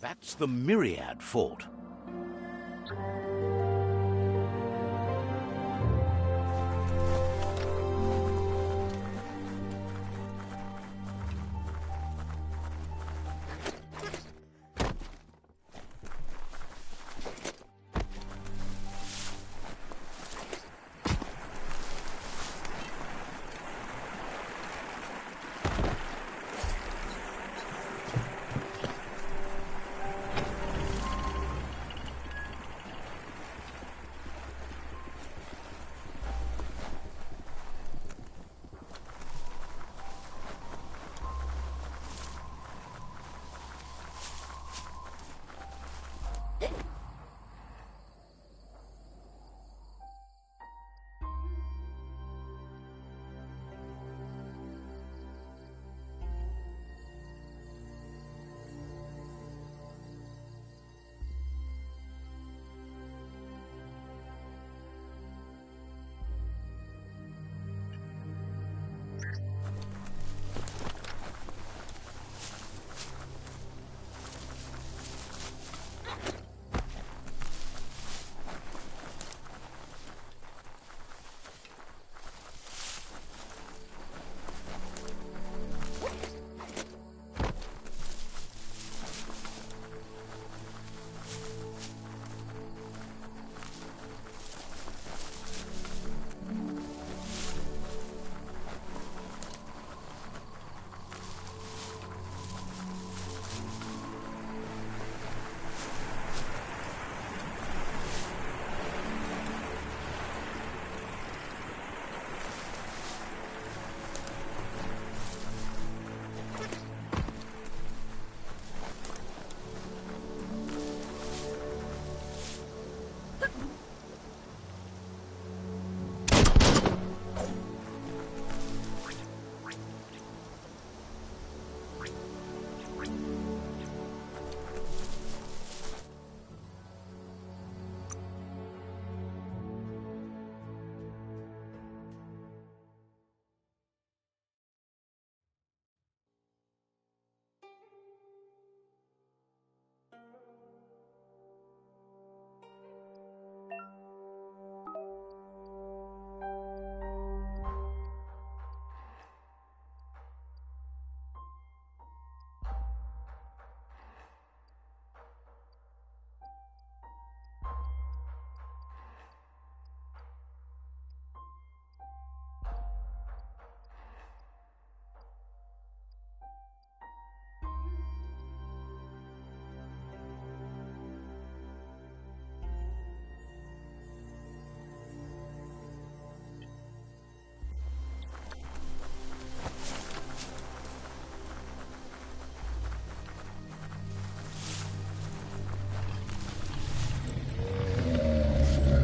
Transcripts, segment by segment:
That's the Myriad Fort.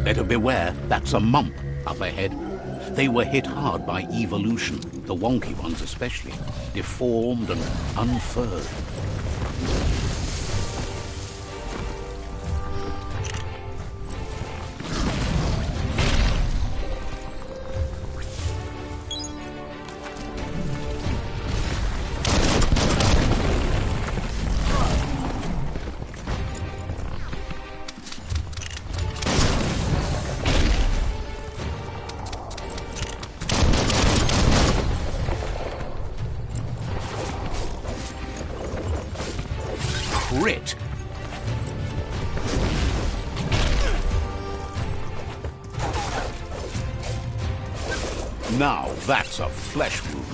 Better beware, that's a mump up ahead. They were hit hard by evolution, the wonky ones especially, deformed and unfurred. Crit. Now that's a flesh wound.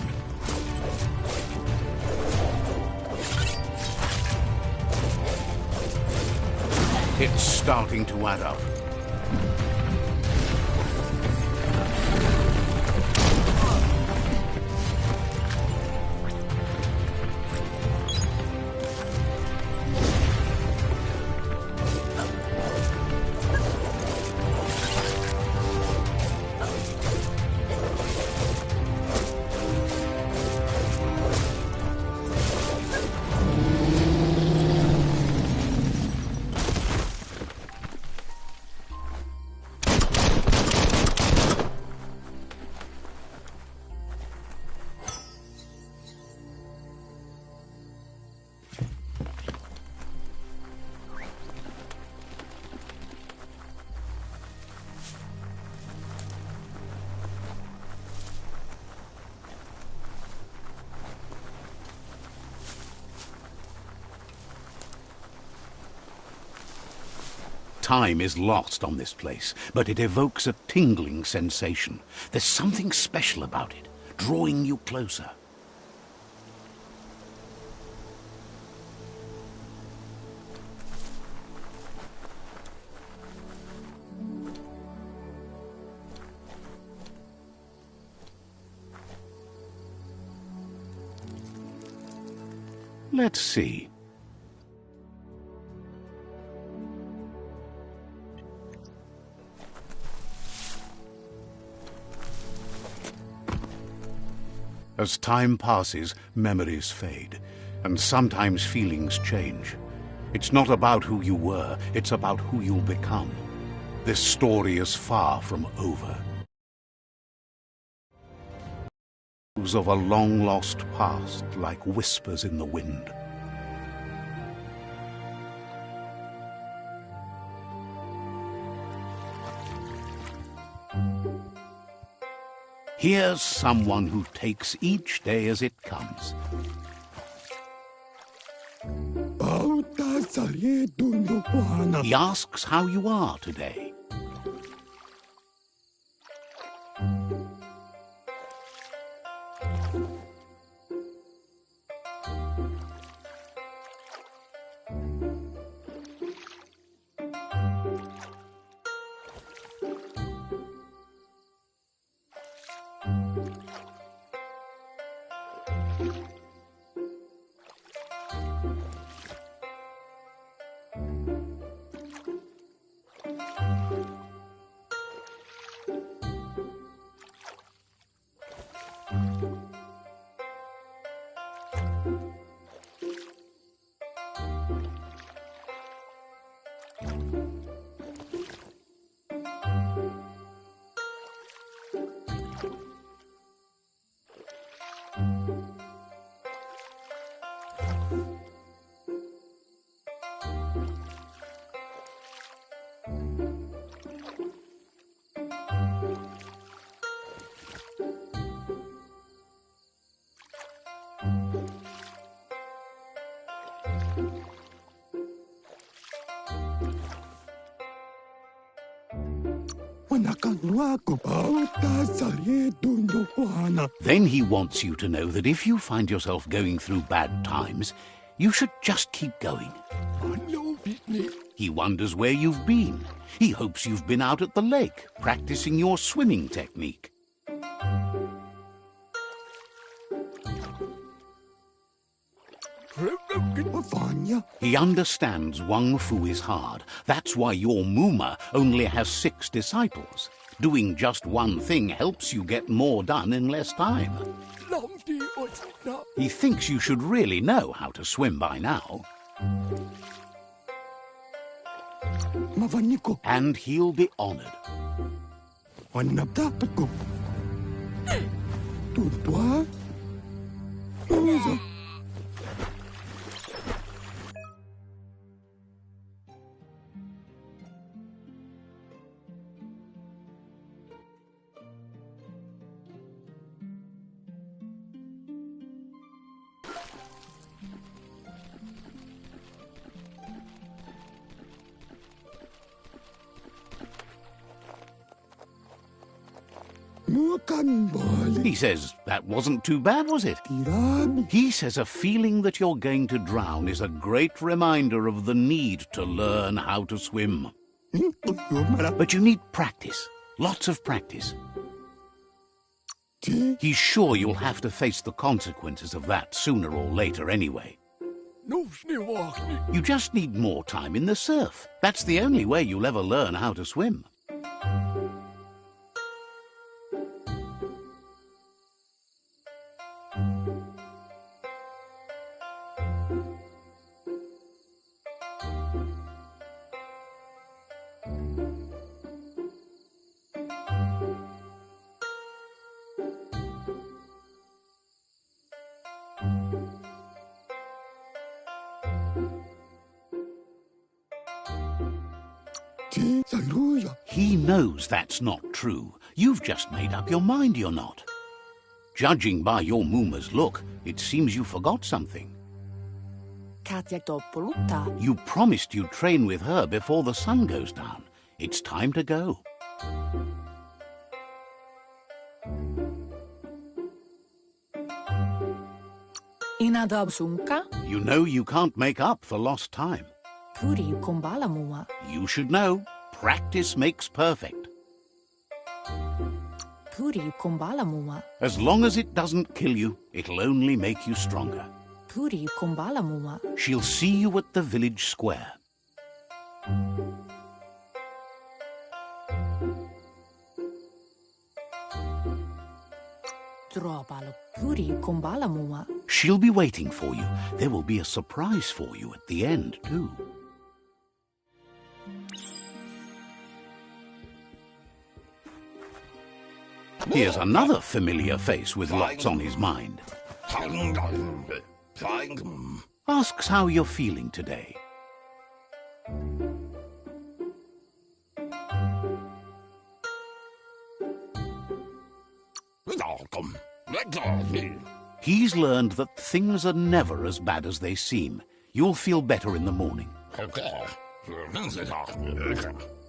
It's starting to add up. Time is lost on this place, but it evokes a tingling sensation. There's something special about it, drawing you closer. Let's see. As time passes, memories fade, and sometimes feelings change. It's not about who you were, it's about who you'll become. This story is far from over. Of a long-lost past, like whispers in the wind. Here's someone who takes each day as it comes. He asks how you are today. Then he wants you to know that if you find yourself going through bad times, you should just keep going. He wonders where you've been. He hopes you've been out at the lake, practicing your swimming technique. He understands Wang Fu is hard. That's why your Muma only has 6 disciples. Doing just one thing helps you get more done in less time. He thinks you should really know how to swim by now. And he'll be honored. He says, that wasn't too bad, was it? He says a feeling that you're going to drown is a great reminder of the need to learn how to swim. But you need practice, lots of practice. He's sure you'll have to face the consequences of that sooner or later anyway. You just need more time in the surf. That's the only way you'll ever learn how to swim. He knows that's not true. You've just made up your mind you're not. Judging by your Muma's look, it seems you forgot something. gaat jak do polutta. You promised you'd train with her before the sun goes down. It's time to go. Ina da sunka? You know you can't make up for lost time. Kuri kumbala mua. You should know, practice makes perfect. Kuri kumbala mua. As long as it doesn't kill you, it'll only make you stronger. Kuri kumbala mua. She'll see you at the village square. Dropalo. Kuri kumbala mua. She'll be waiting for you. There will be a surprise for you at the end, too. Here's another familiar face with lots on his mind. Asks how you're feeling today. He's learned that things are never as bad as they seem. You'll feel better in the morning.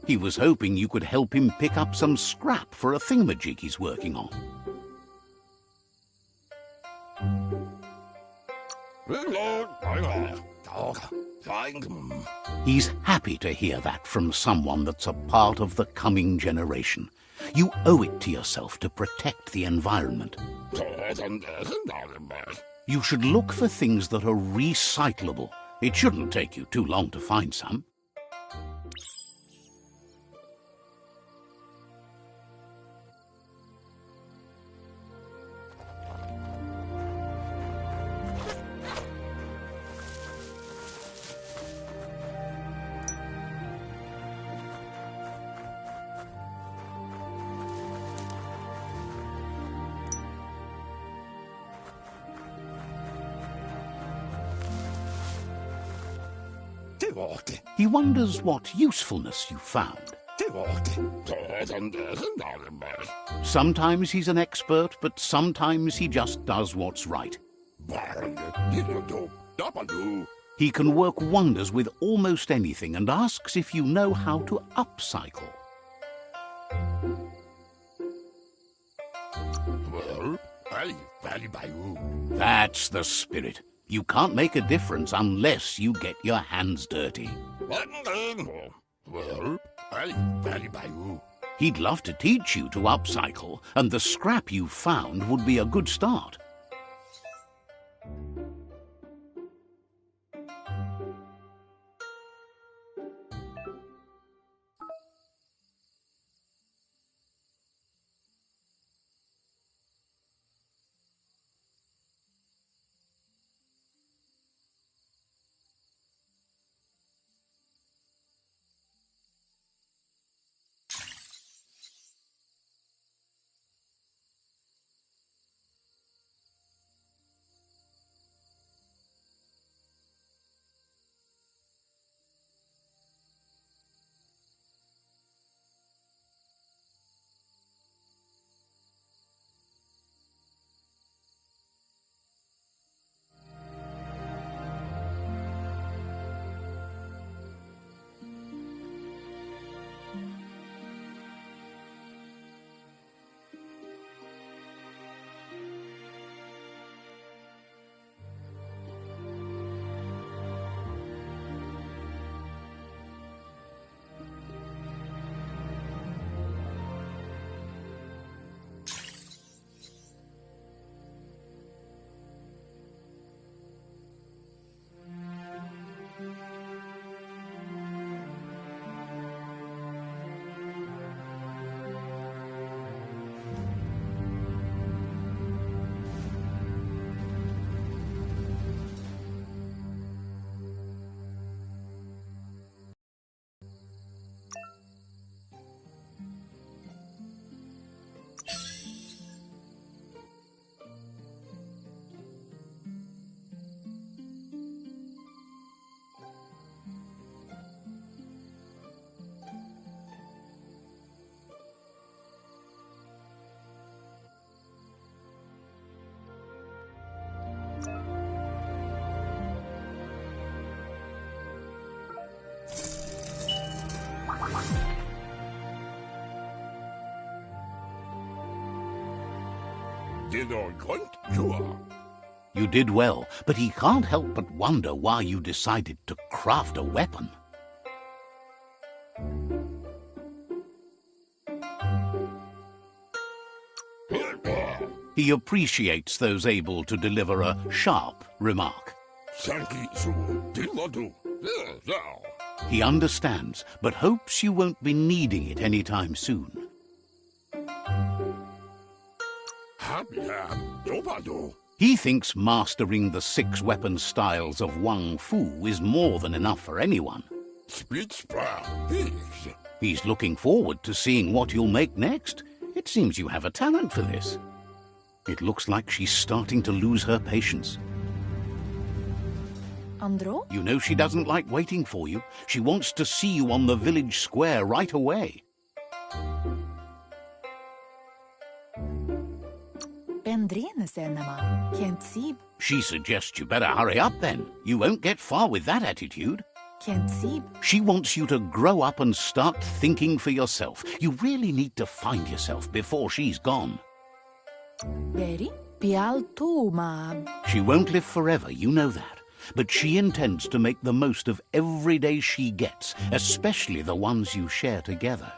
He was hoping you could help him pick up some scrap for a thingamajig he's working on. He's happy to hear that from someone that's a part of the coming generation. You owe it to yourself to protect the environment. You should look for things that are recyclable. It shouldn't take you too long to find some. He wonders what usefulness you found. Sometimes he's an expert, but sometimes he just does what's right. He can work wonders with almost anything and asks if you know how to upcycle. That's the spirit. You can't make a difference unless you get your hands dirty. He'd love to teach you to upcycle, and the scrap you found would be a good start. You did well, but he can't help but wonder why you decided to craft a weapon. He appreciates those able to deliver a sharp remark. He understands, but hopes you won't be needing it anytime soon. He thinks mastering the 6 weapon styles of Wang Fu is more than enough for anyone. He's looking forward to seeing what you'll make next. It seems you have a talent for this. It looks like she's starting to lose her patience. Andro? You know she doesn't like waiting for you. She wants to see you on the village square right away. She suggests you better hurry up then. You won't get far with that attitude. She wants you to grow up and start thinking for yourself. You really need to find yourself before she's gone. She won't live forever, you know that. But she intends to make the most of every day she gets, especially the ones you share together.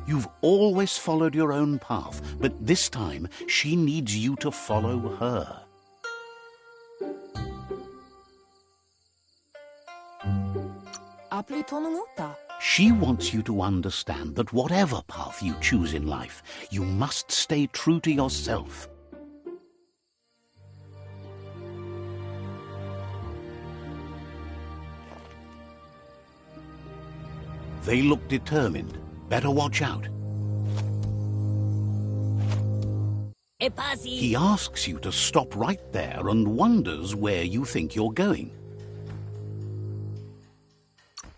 You've always followed your own path, but this time she needs you to follow her. She wants you to understand that whatever path you choose in life, you must stay true to yourself. They look determined. Better watch out. He asks you to stop right there and wonders where you think you're going.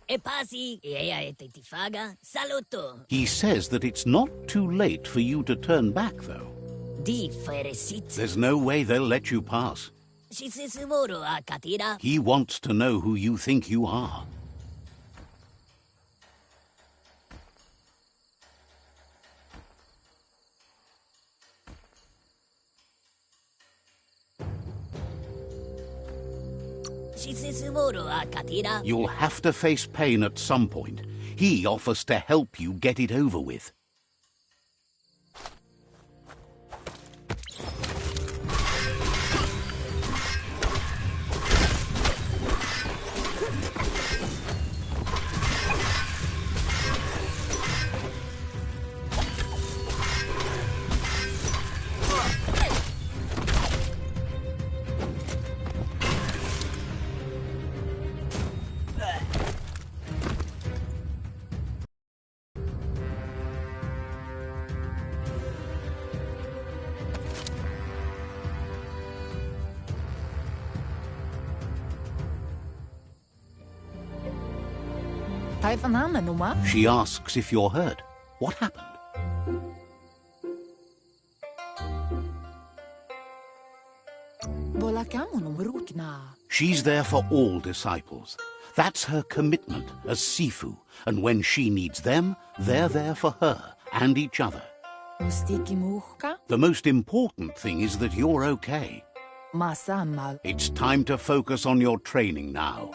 He says that it's not too late for you to turn back, though. There's no way they'll let you pass. He wants to know who you think you are. You'll have to face pain at some point. He offers to help you get it over with. She asks if you're hurt. What happened? She's there for all disciples. That's her commitment as Sifu, and when she needs them, they're there for her and each other. The most important thing is that you're okay. It's time to focus on your training now.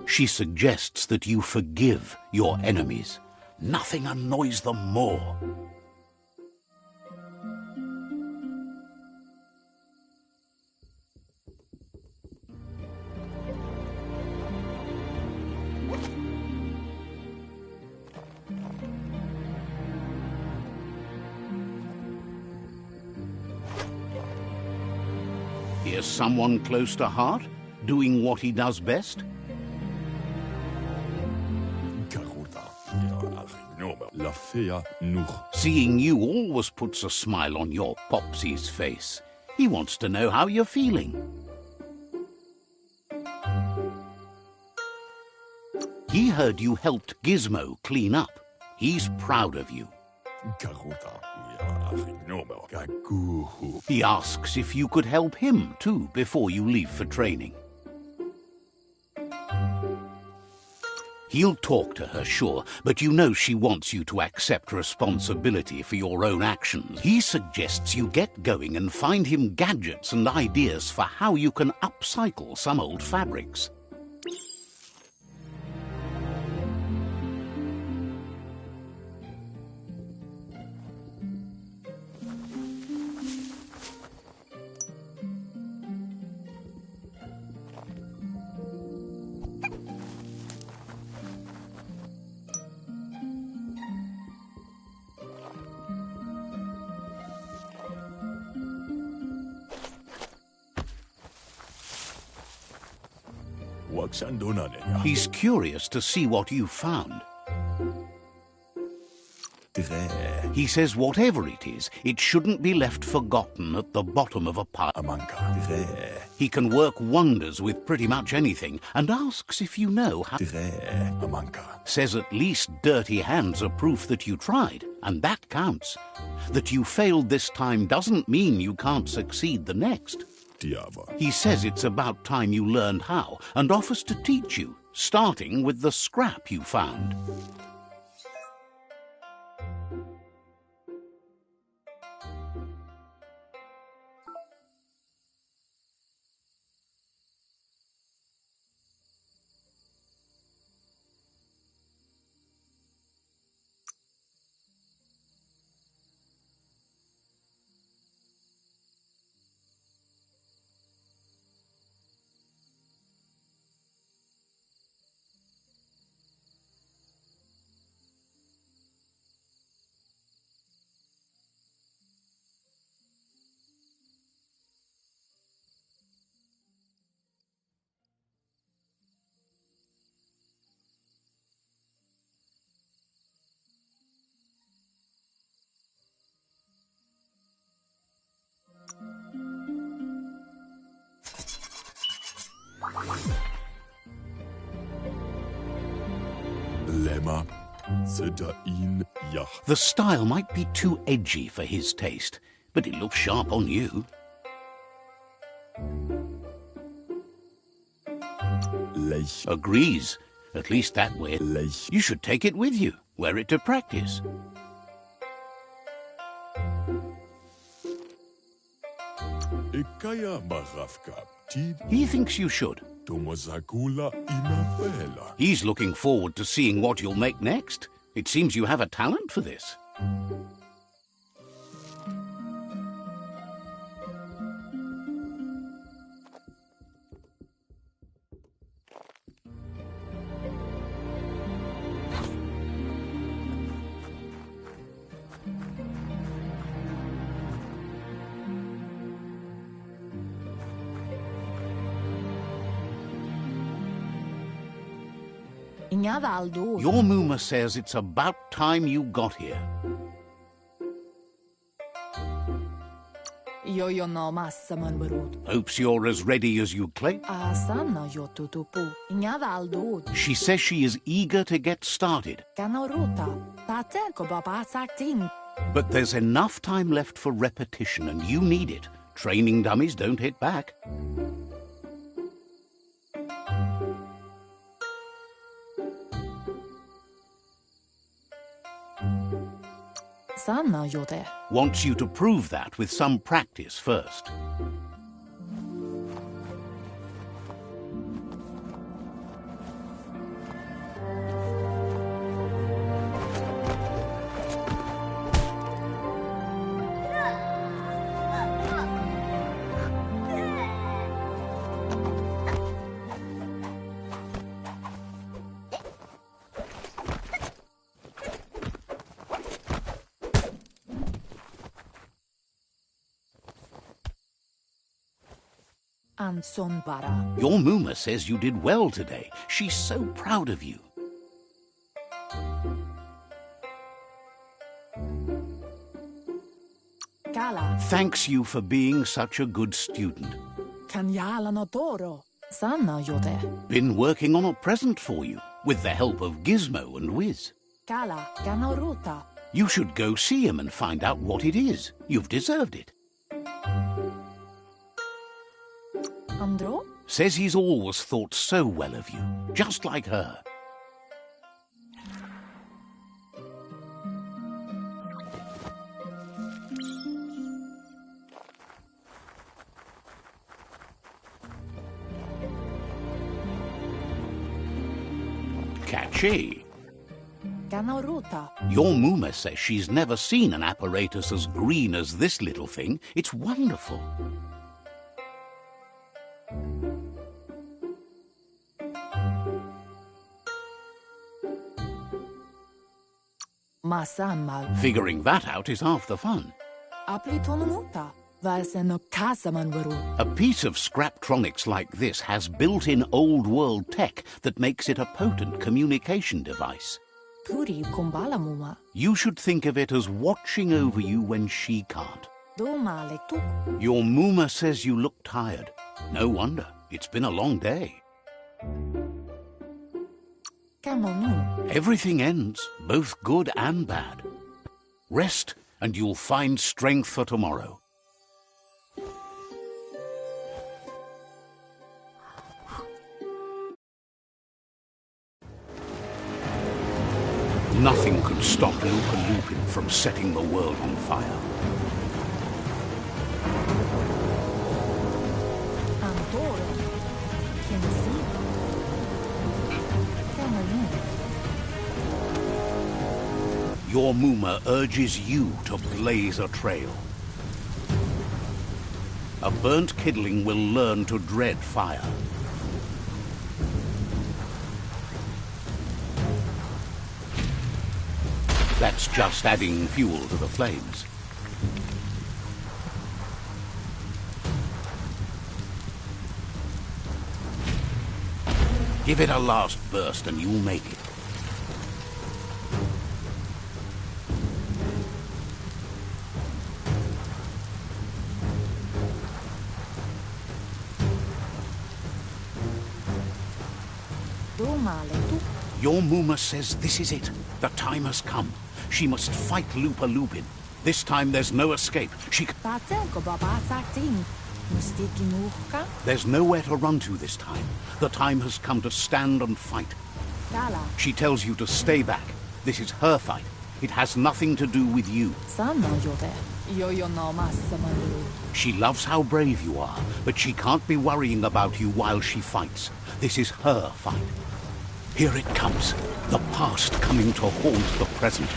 She suggests that you forgive your enemies. Nothing annoys them more. Here's someone close to heart, doing what he does best. Seeing you always puts a smile on your Popsy's face. He wants to know how you're feeling. He heard you helped Gizmo clean up. He's proud of you. He asks if you could help him too before you leave for training. He'll talk to her, sure, but you know she wants you to accept responsibility for your own actions. He suggests you get going and find him gadgets and ideas for how you can upcycle some old fabrics. He's curious to see what you've found. He says whatever it is, it shouldn't be left forgotten at the bottom of a pile. He can work wonders with pretty much anything and asks if you know how. Says at least dirty hands are proof that you tried, and that counts. That you failed this time doesn't mean you can't succeed the next. He says it's about time you learned how and offers to teach you, starting with the scrap you found. The style might be too edgy for his taste, but it looks sharp on you. Agrees. At least that way. You should take it with you. Wear it to practice. He thinks you should. He's looking forward to seeing what you'll make next. It seems you have a talent for this. Your Muma says it's about time you got here. Hopes you're as ready as you claim. She says she is eager to get started. But there's enough time left for repetition, and you need it. Training dummies don't hit back. Wants you to prove that with some practice first. Your Muma says you did well today. She's so proud of you. Thanks you for being such a good student. Been working on a present for you, with the help of Gizmo and Wiz. You should go see him and find out what it is. You've deserved it. Says he's always thought so well of you, just like her. Catchy. Kanaruta. Your Muma says she's never seen an apparatus as green as this little thing. It's wonderful. Masammal. Figuring that out is half the fun. Aplitonumuta. Vasen kasamanwaru. A piece of Scraptronics like this has built-in old-world tech that makes it a potent communication device. Puri kumbalamuma. You should think of it as watching over you when she can't. Domale tuk. Your Muma says you look tired. No wonder. It's been a long day. Kamonu. Everything ends, both good and bad. Rest, and you'll find strength for tomorrow. Nothing could stop Lupa Lupin from setting the world on fire. Antoro. Kensi. Kamonu. Your Muma urges you to blaze a trail. A burnt kidling will learn to dread fire. That's just adding fuel to the flames. Give it a last burst and you'll make it. Domale tuk. Your Muma says this is it. The time has come. She must fight Lupa Lupin. This time there's no escape. Patenko babasakting. Mustiki muhka. There's nowhere to run to this time. The time has come to stand and fight. Dala. She tells you to stay back. This is her fight. It has nothing to do with you. Sanno yode. Yo no masamanu. She loves how brave you are, but she can't be worrying about you while she fights. This is her fight. Here it comes. The past coming to haunt the present.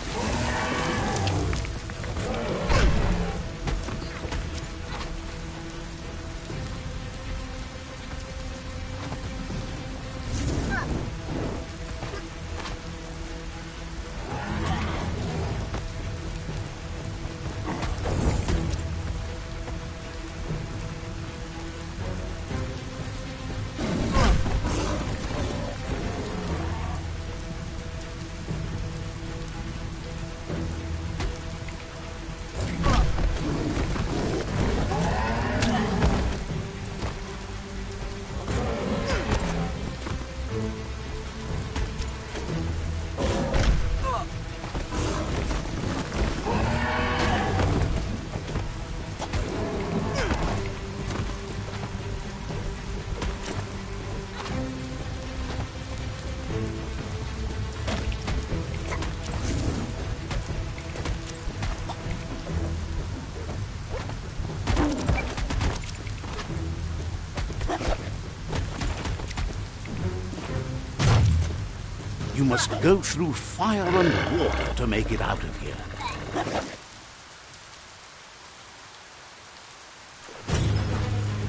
You must go through fire and water to make it out of here.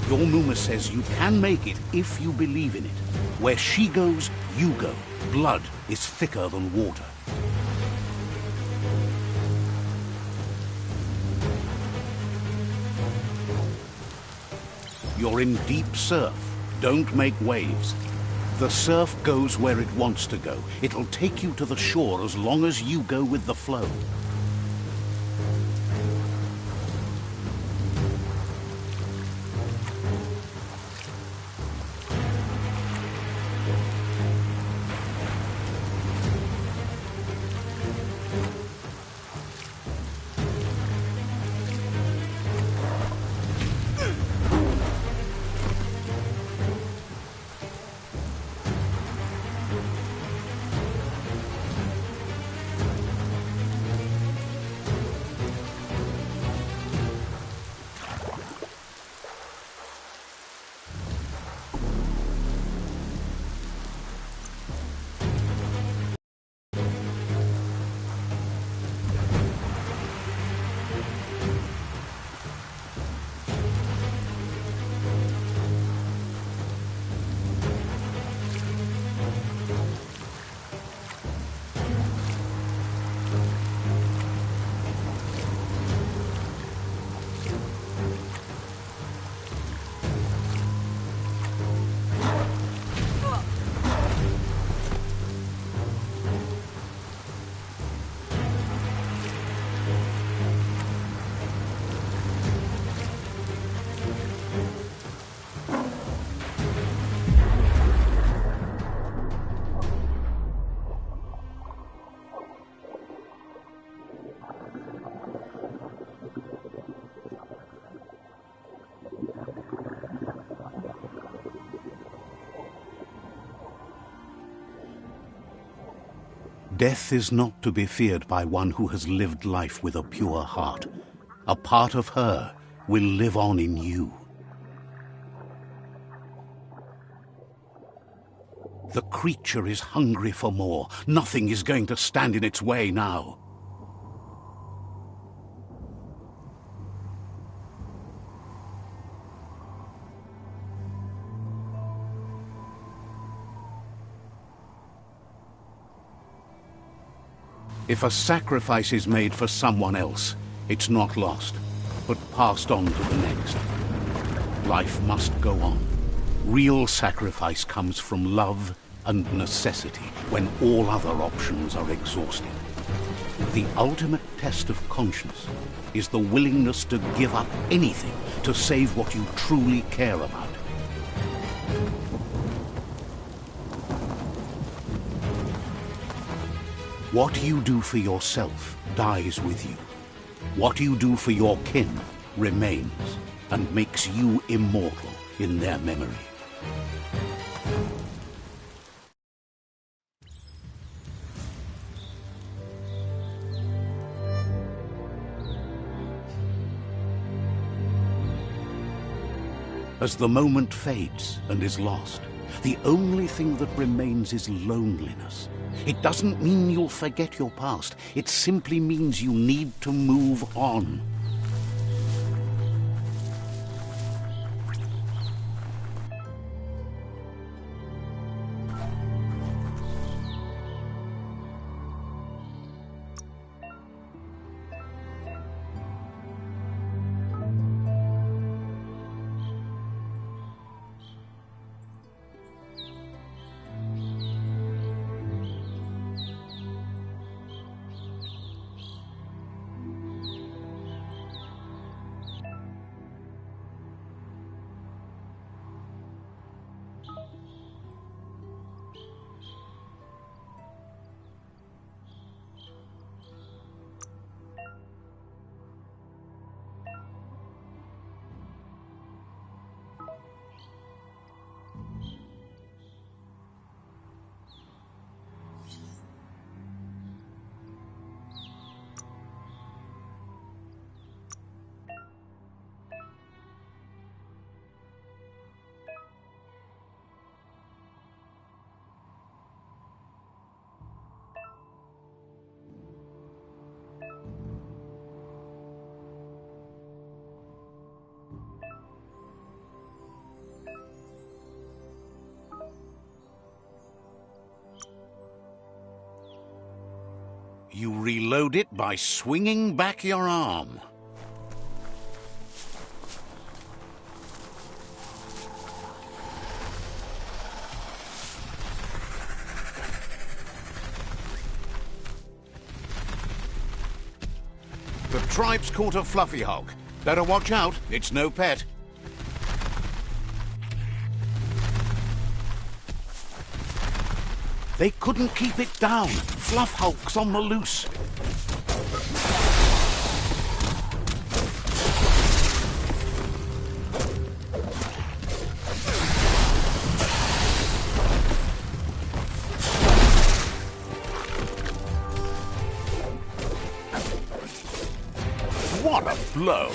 Your Muma says you can make it if you believe in it. Where she goes, you go. Blood is thicker than water. You're in deep surf. Don't make waves. The surf goes where it wants to go. It'll take you to the shore as long as you go with the flow. Death is not to be feared by one who has lived life with a pure heart. A part of her will live on in you. The creature is hungry for more. Nothing is going to stand in its way now. If a sacrifice is made for someone else, it's not lost, but passed on to the next. Life must go on. Real sacrifice comes from love and necessity when all other options are exhausted. The ultimate test of conscience is the willingness to give up anything to save what you truly care about. What you do for yourself dies with you. What you do for your kin remains and makes you immortal in their memory. As the moment fades and is lost, the only thing that remains is loneliness. It doesn't mean you'll forget your past. It simply means you need to move on. You reload it by swinging back your arm. The tribe's caught a fluffy hog. Better watch out, it's no pet. They couldn't keep it down. Fluff hulk's on the loose. What a blow!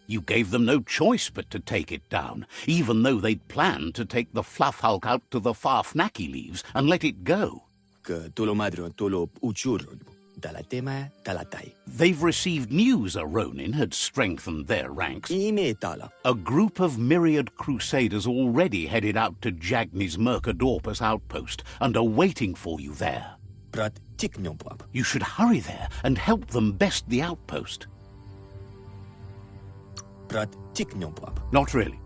You gave them no choice but to take it down, even though they'd planned to take the Fluff Hulk out to the Farfnaki leaves and let it go. They've received news a Ronin had strengthened their ranks. A group of myriad crusaders already headed out to Jagni's Mercadorpus outpost and are waiting for you there. You should hurry there and help them best the outpost. Not really.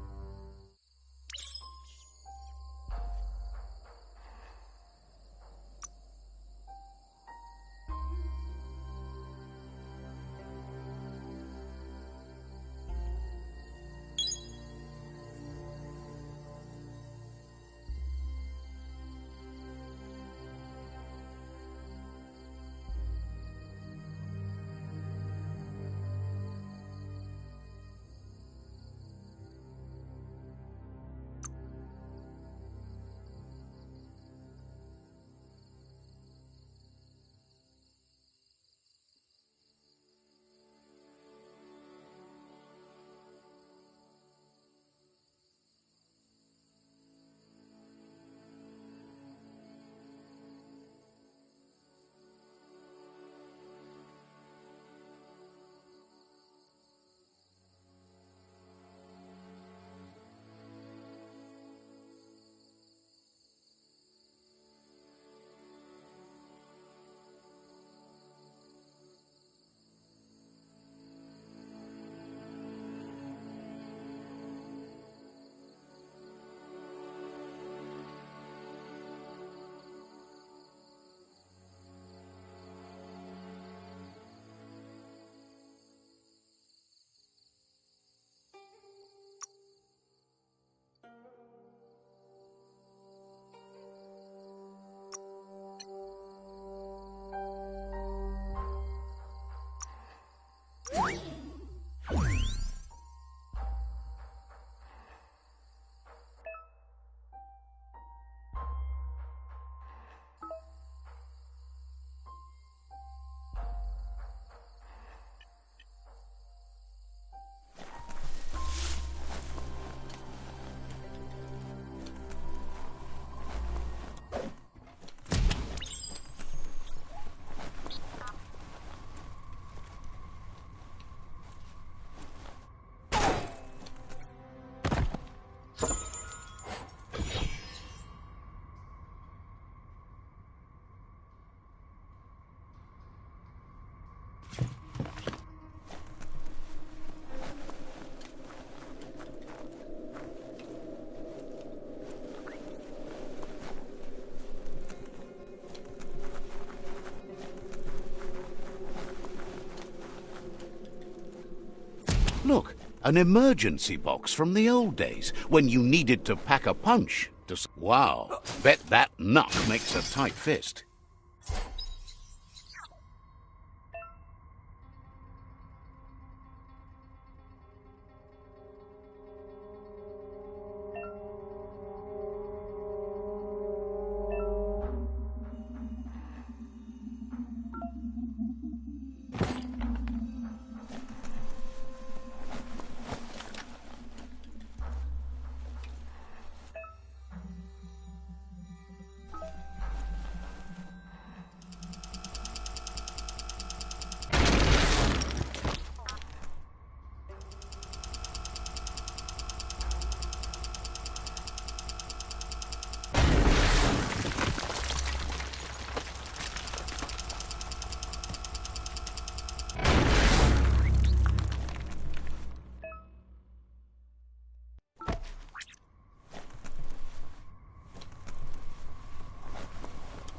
Look, an emergency box from the old days, when you needed to pack a punch. Wow, bet that nut makes a tight fist.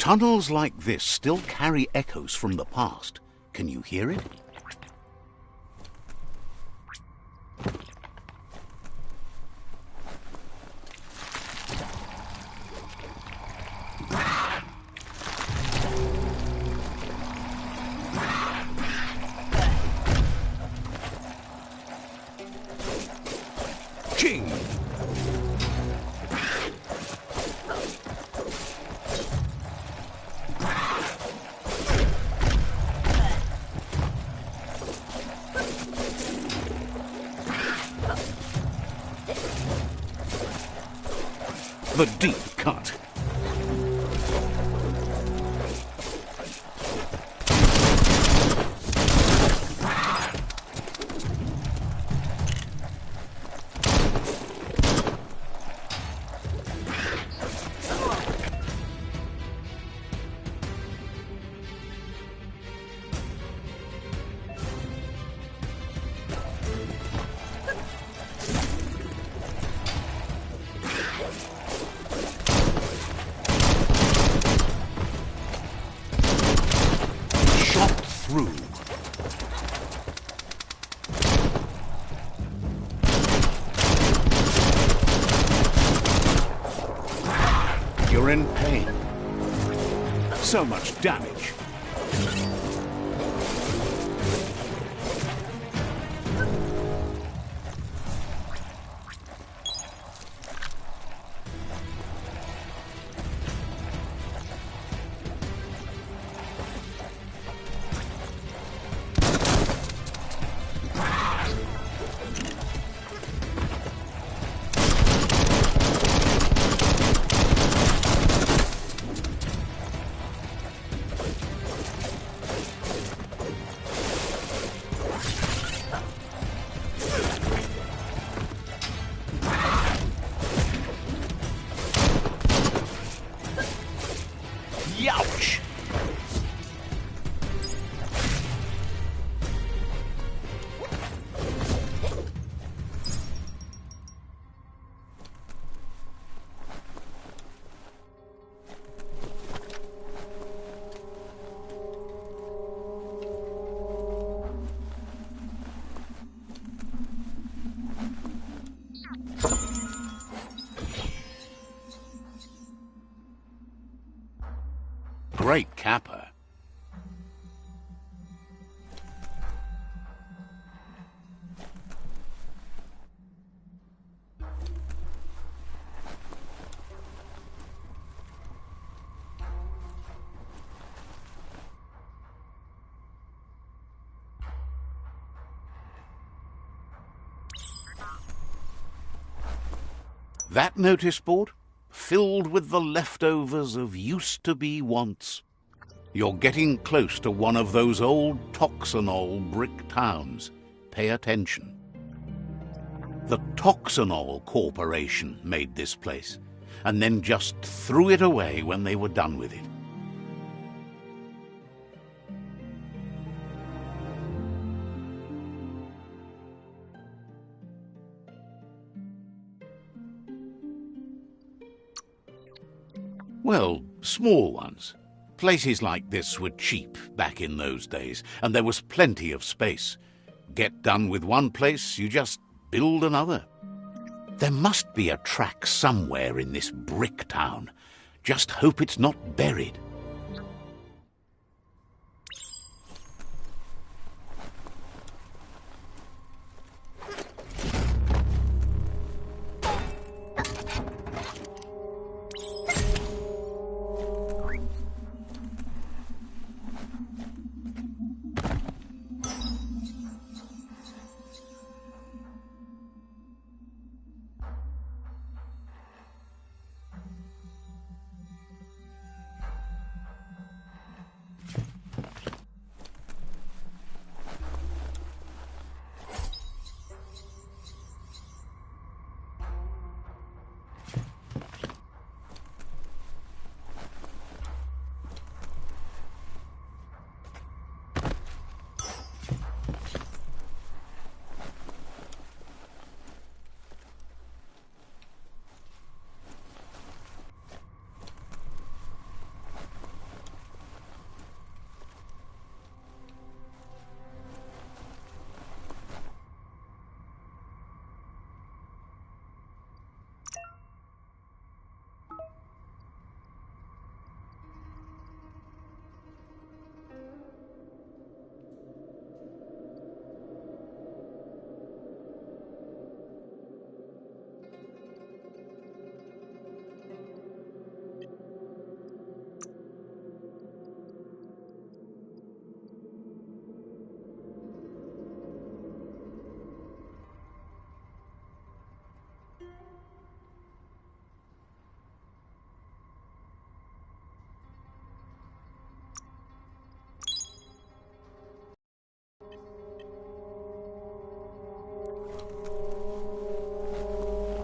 Tunnels like this still carry echoes from the past. Can you hear it? Ching! The deep cut. Through. You're in pain. So much damage. Youch! Great capper. That notice board? Filled with the leftovers of used-to-be wants. You're getting close to one of those old Toxanol brick towns. Pay attention. The Toxanol Corporation made this place, and then just threw it away when they were done with it. Well, small ones. Places like this were cheap back in those days, and there was plenty of space. Get done with one place, you just build another. There must be a track somewhere in this brick town. Just hope it's not buried.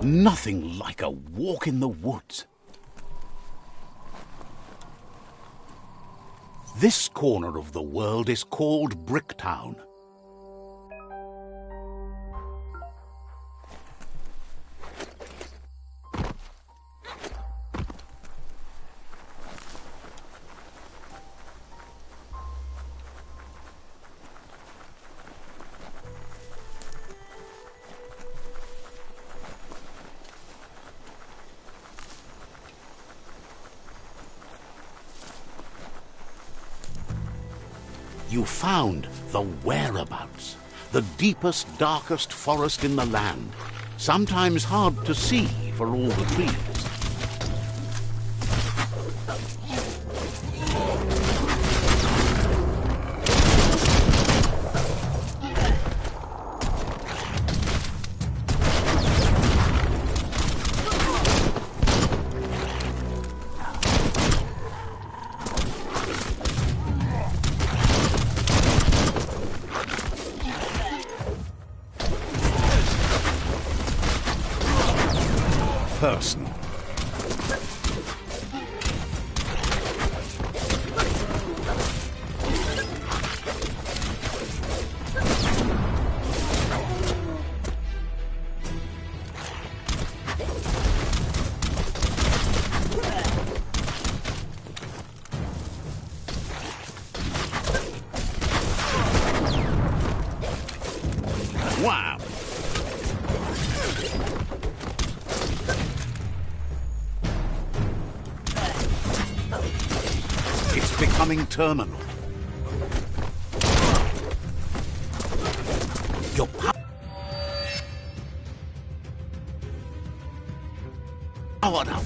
Nothing like a walk in the woods. This corner of the world is called Bricktown. You found the whereabouts, the deepest, darkest forest in the land, sometimes hard to see for all the trees. Person. Wow. It's becoming terminal. You're powered up.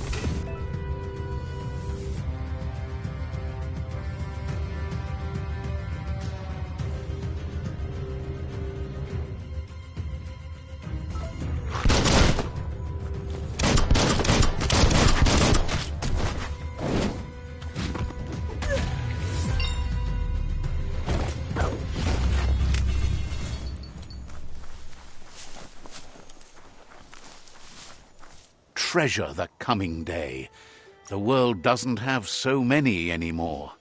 Treasure the coming day. The world doesn't have so many anymore.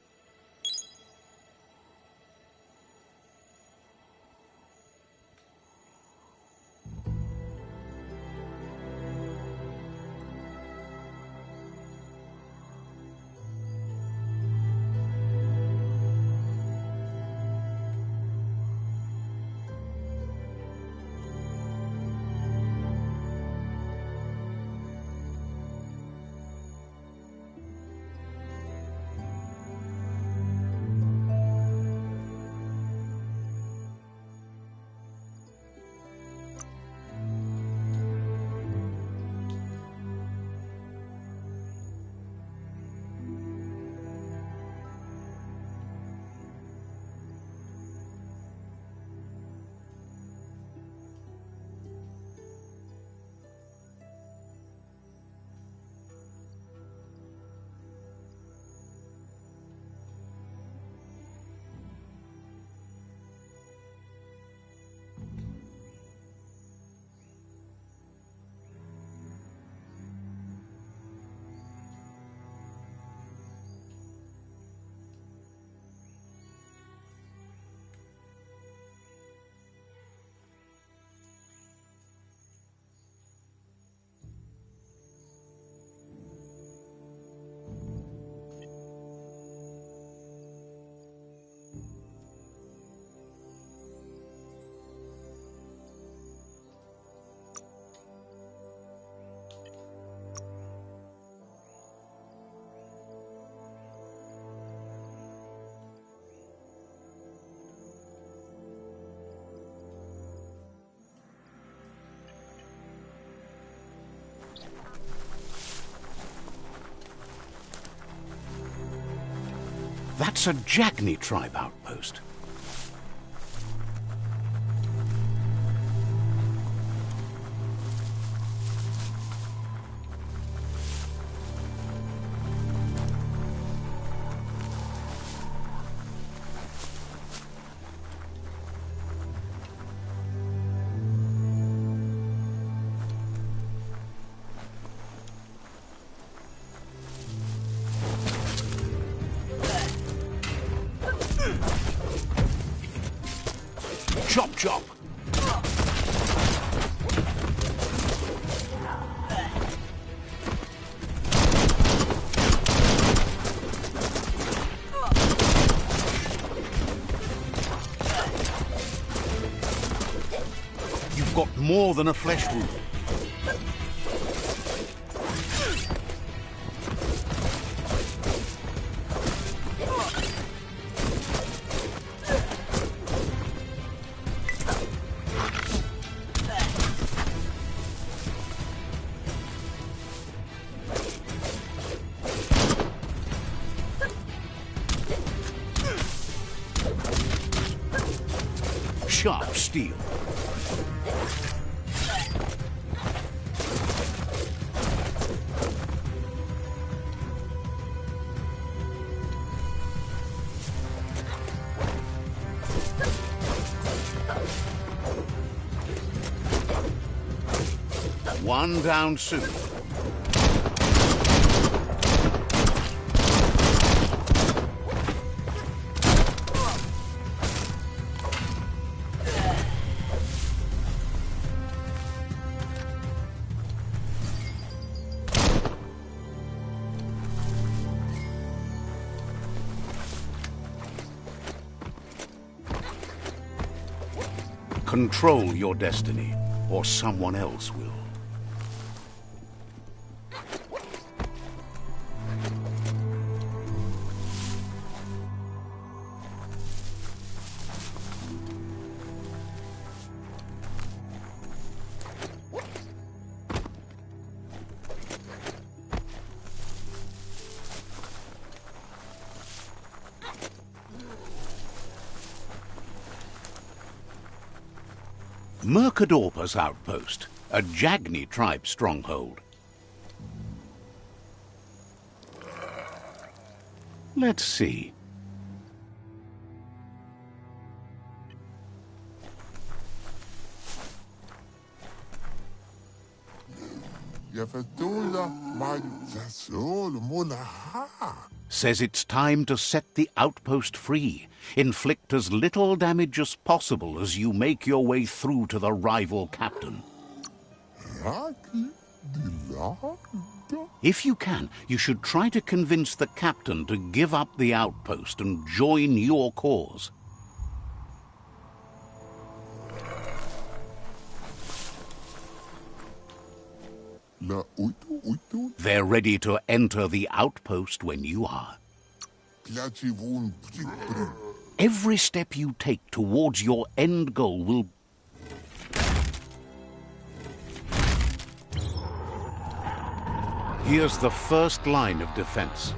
That's a Jagni tribe outpost. Chop! You've got more than a flesh wound. Sharp steel. One down soon. Control your destiny, or someone else will. Mercadorpa's outpost, a Jagni tribe stronghold. Let's see. Says it's time to set the outpost free. Inflict as little damage as possible as you make your way through to the rival captain. If you can, you should try to convince the captain to give up the outpost and join your cause. They're ready to enter the outpost when you are. Every step you take towards your end goal will... Here's the first line of defense.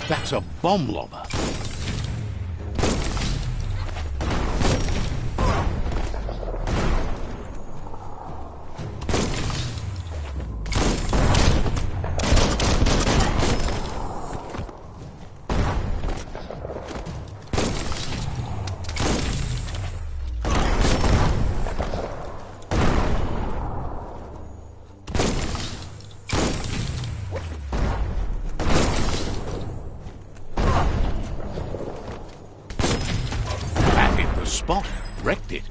That's a bomb lobber. Spot, wrecked it.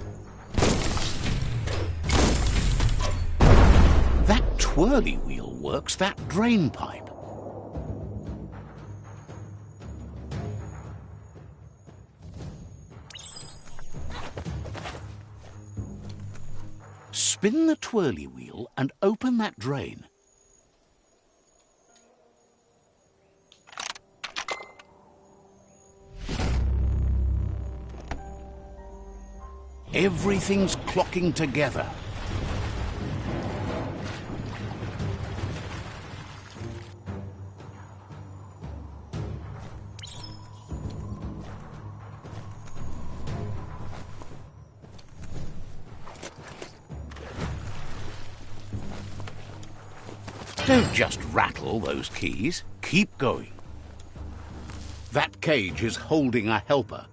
That twirly wheel works that drain pipe. Spin the twirly wheel and open that drain. Everything's clocking together. Don't just rattle those keys. Keep going. That cage is holding a helper.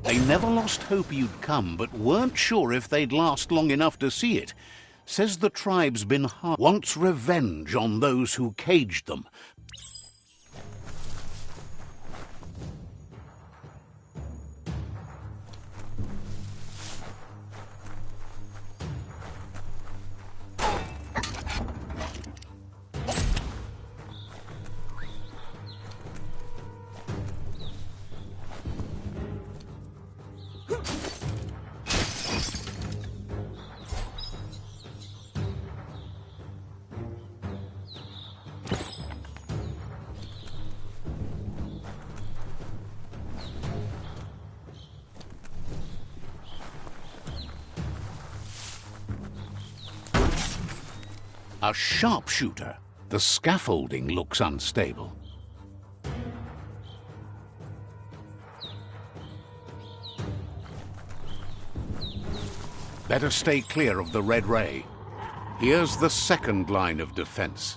They never lost hope you'd come, but weren't sure if they'd last long enough to see it. Says the tribe's been hard. Wants revenge on those who caged them. A sharpshooter. The scaffolding looks unstable. Better stay clear of the red ray. Here's the second line of defense.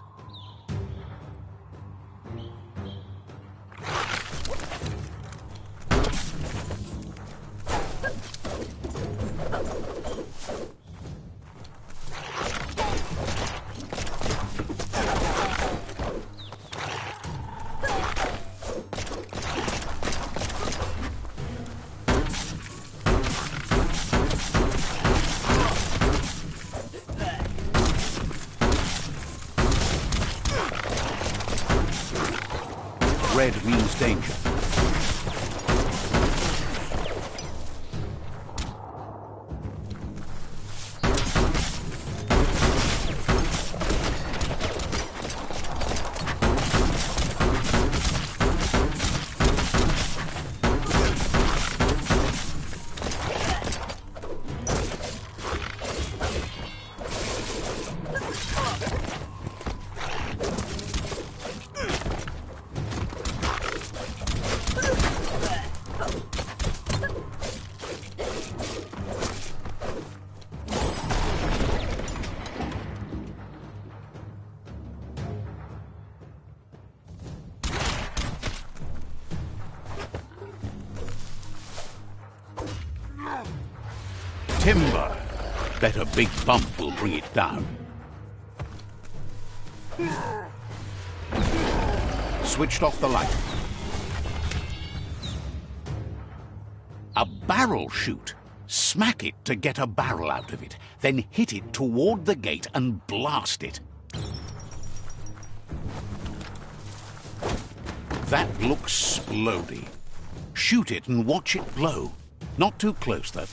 Red means danger. Timber. Bet a big bump will bring it down. Switched off the light. A barrel shoot. Smack it to get a barrel out of it. Then hit it toward the gate and blast it. That looks splody. Shoot it and watch it blow. Not too close, though.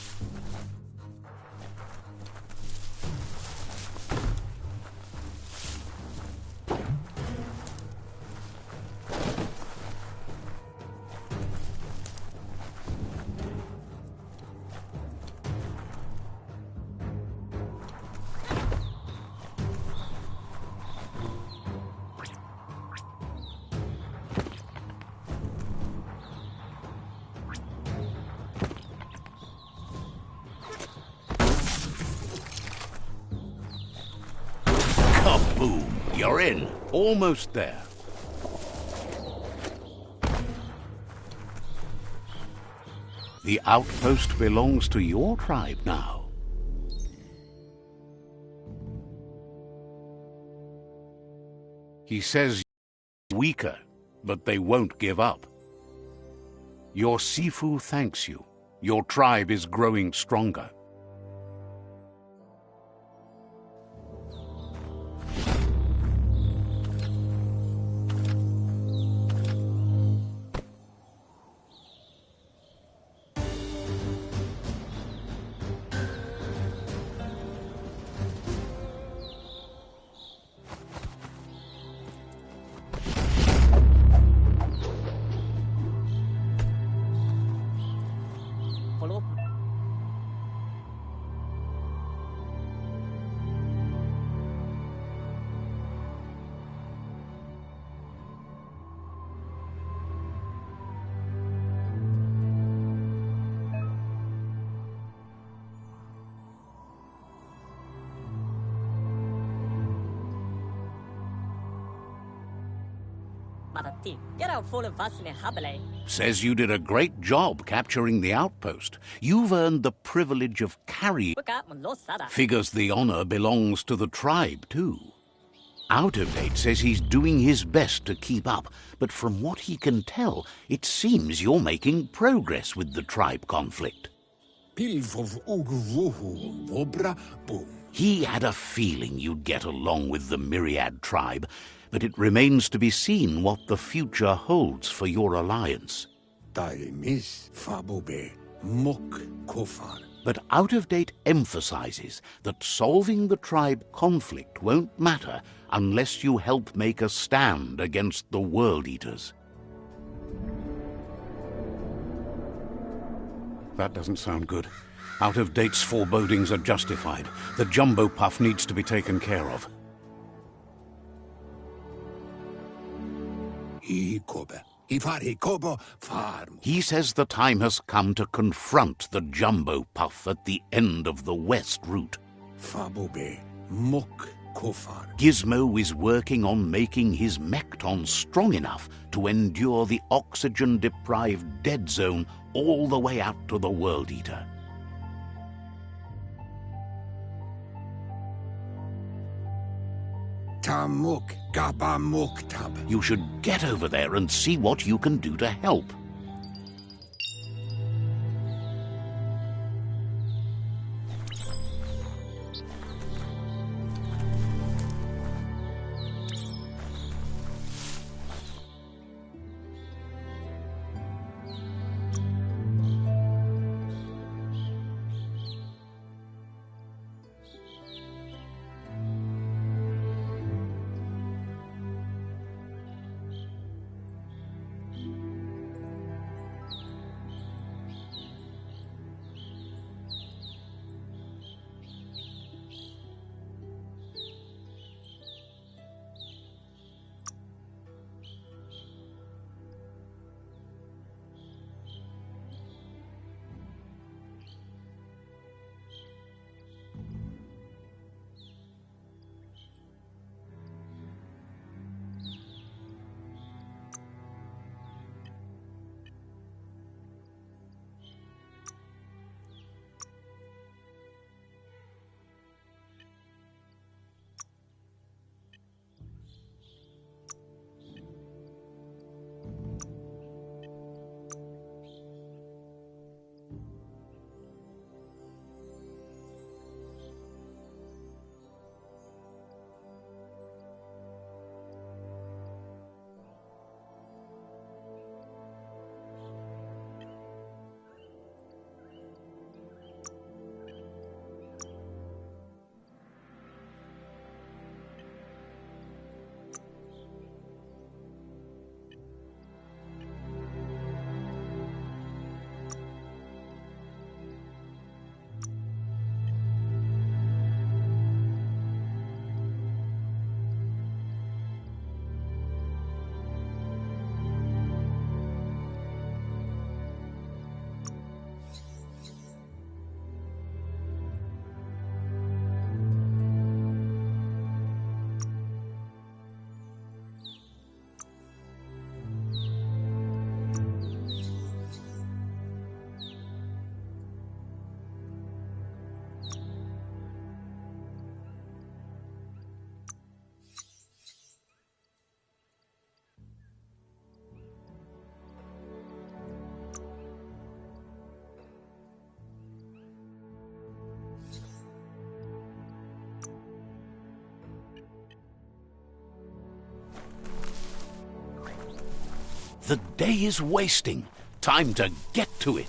Kaboom! You're in. Almost there. The outpost belongs to your tribe now. He says you're weaker, but they won't give up. Your Sifu thanks you. Your tribe is growing stronger. Says you did a great job capturing the outpost. You've earned the privilege of carrying. Figures the honor belongs to the tribe, too. Out of Date says he's doing his best to keep up, but from what he can tell, it seems you're making progress with the tribe conflict. He had a feeling you'd get along with the Myriad tribe, but it remains to be seen what the future holds for your alliance. But Out of Date emphasizes that solving the tribe conflict won't matter unless you help make a stand against the World Eaters. That doesn't sound good. Out of Date's forebodings are justified. The jumbo puff needs to be taken care of. He says the time has come to confront the jumbo puff at the end of the west route. Gizmo is working on making his Mekton strong enough to endure the oxygen-deprived dead zone all the way out to the World Eater. You should get over there and see what you can do to help. The day is wasting. Time to get to it.